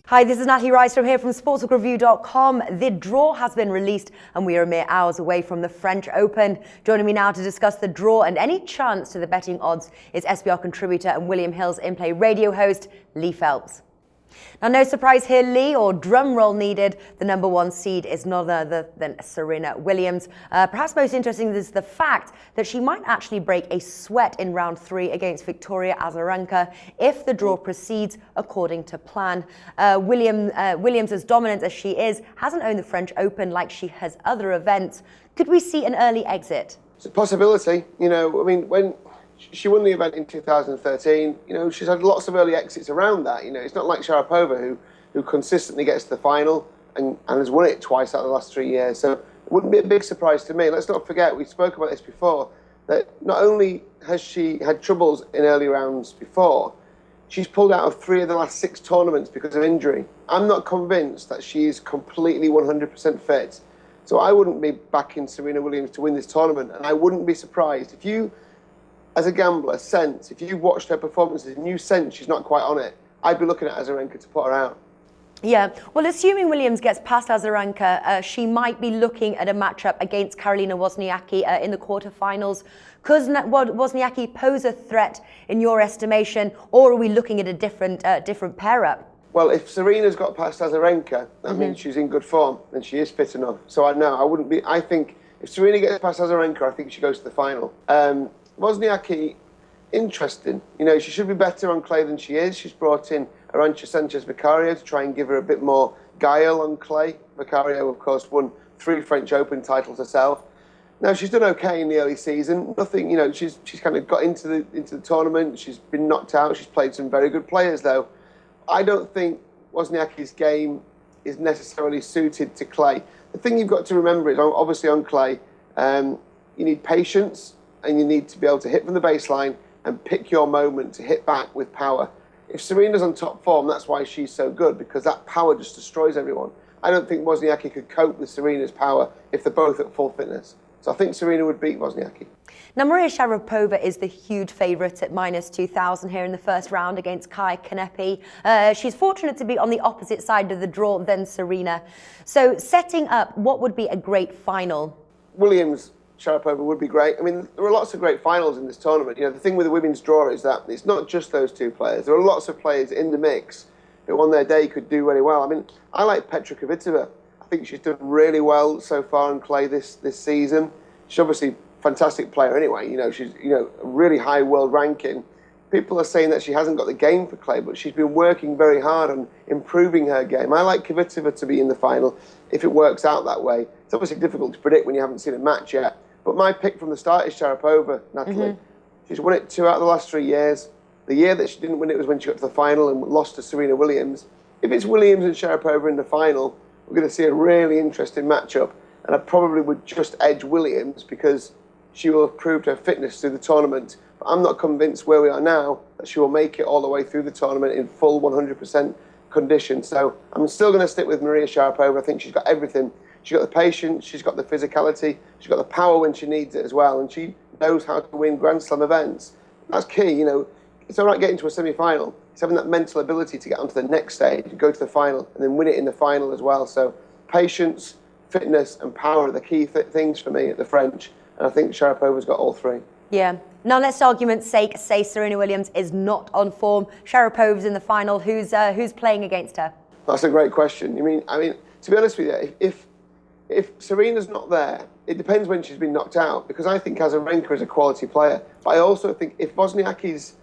Hi, this is Natalie Rice from sportsbookraeview.com. The draw has been released and we are mere hours away from the French Open. Joining me now to discuss the draw and any chance to the betting odds is SBR contributor and William Hill's in-play radio host, Lee Phelps. Now, no surprise here, Lee, or drum roll needed. The number one seed is none other than Serena Williams. Perhaps most interesting is the fact that she might actually break a sweat in round 3 against Victoria Azarenka if the draw proceeds according to plan. Williams, as dominant as she is, hasn't owned the French Open like she has other events. Could we see an early exit? It's a possibility. When she won the event in 2013, she's had lots of early exits around that. It's not like Sharapova, who consistently gets to the final and has won it twice out of the last 3 years. So it wouldn't be a big surprise to me. Let's not forget, we spoke about this before, that not only has she had troubles in early rounds before, she's pulled out of 3 of the last 6 tournaments because of injury. I'm not convinced that she's completely 100% fit. So I wouldn't be backing Serena Williams to win this tournament. And I wouldn't be surprised if you, as a gambler, if you've watched her performances and you sense she's not quite on it, I'd be looking at Azarenka to put her out. Yeah, well, assuming Williams gets past Azarenka, she might be looking at a matchup against Karolina Wozniacki in the quarterfinals. Could Wozniacki pose a threat in your estimation, or are we looking at a different pair-up? Well, if Serena's got past Azarenka, that means she's in good form and she is fit enough. So I wouldn't be. I think if Serena gets past Azarenka, I think she goes to the final. Wozniacki, interesting. She should be better on clay than she is. She's brought in Arantxa Sanchez Vicario to try and give her a bit more guile on clay. Vicario, of course, won 3 French Open titles herself. Now, she's done okay in the early season. Nothing, she's kind of got into the tournament. She's been knocked out. She's played some very good players, though. I don't think Wozniacki's game is necessarily suited to clay. The thing you've got to remember is, obviously on clay, you need patience, and you need to be able to hit from the baseline and pick your moment to hit back with power. If Serena's on top form, that's why she's so good, because that power just destroys everyone. I don't think Wozniacki could cope with Serena's power if they're both at full fitness. So I think Serena would beat Wozniacki. Now, Maria Sharapova is the huge favourite at -2,000 here in the first round against Kai Kanepi. She's fortunate to be on the opposite side of the draw than Serena. So setting up, what would be a great final? Williams Sharapova would be great. There are lots of great finals in this tournament. The thing with the women's draw is that it's not just those 2 players. There are lots of players in the mix who on their day could do really well. I like Petra Kvitova. I think she's done really well so far in clay this season. She's obviously a fantastic player anyway. She's a really high world ranking. People are saying that she hasn't got the game for clay, but she's been working very hard on improving her game. I like Kvitova to be in the final if it works out that way. It's obviously difficult to predict when you haven't seen a match yet. But my pick from the start is Sharapova, Natalie. She's won it 2 out of the last 3 years. The year that she didn't win it was when she got to the final and lost to Serena Williams. If it's Williams and Sharapova in the final, we're going to see a really interesting matchup. And I probably would just edge Williams because she will have proved her fitness through the tournament. But I'm not convinced where we are now that she will make it all the way through the tournament in full 100% condition. So I'm still going to stick with Maria Sharapova. I think she's got everything. She's got the patience, she's got the physicality, she's got the power when she needs it as well, and she knows how to win Grand Slam events. That's key. It's all right getting to a semi-final. It's having that mental ability to get onto the next stage, go to the final, and then win it in the final as well. So patience, fitness, and power are the key things for me at the French, and I think Sharapova's got all 3. Yeah. Now, let's, for argument's sake, say Serena Williams is not on form. Sharapova's in the final. Who's playing against her? That's a great question. To be honest with you, if Serena's not there, it depends when she's been knocked out, because I think Azarenka is a quality player. But I also think if Wozniacki's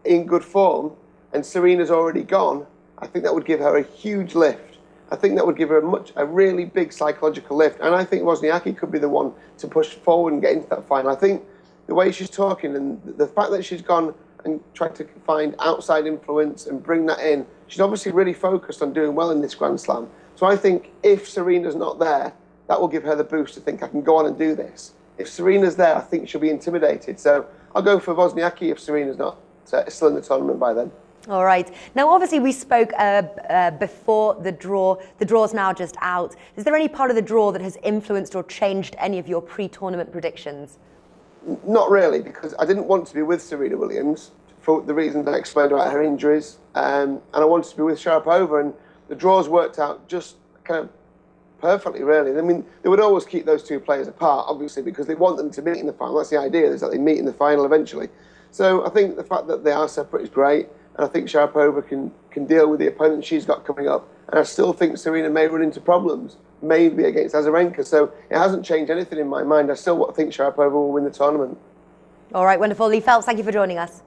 in good form and Serena's already gone, I think that would give her a huge lift. I think that would give her a really big psychological lift. And I think Wozniacki could be the one to push forward and get into that final. I think the way she's talking and the fact that she's gone and tried to find outside influence and bring that in, she's obviously really focused on doing well in this Grand Slam. So I think if Serena's not there, that will give her the boost to think, I can go on and do this. If Serena's there, I think she'll be intimidated. So I'll go for Wozniacki if Serena's not still in the tournament by then. All right. Now, obviously, we spoke before the draw. The draw's now just out. Is there any part of the draw that has influenced or changed any of your pre-tournament predictions? Not really, because I didn't want to be with Serena Williams for the reasons I explained about her injuries. And I wanted to be with Sharapova. And the draws worked out just kind of perfectly, really. I mean, they would always keep those two players apart, obviously, because they want them to meet in the final. That's the idea, is that they meet in the final eventually. So I think the fact that they are separate is great, and I think Sharapova can deal with the opponent she's got coming up. And I still think Serena may run into problems, maybe against Azarenka. So it hasn't changed anything in my mind. I still think Sharapova will win the tournament. All right, wonderful. Lee Phelps, thank you for joining us.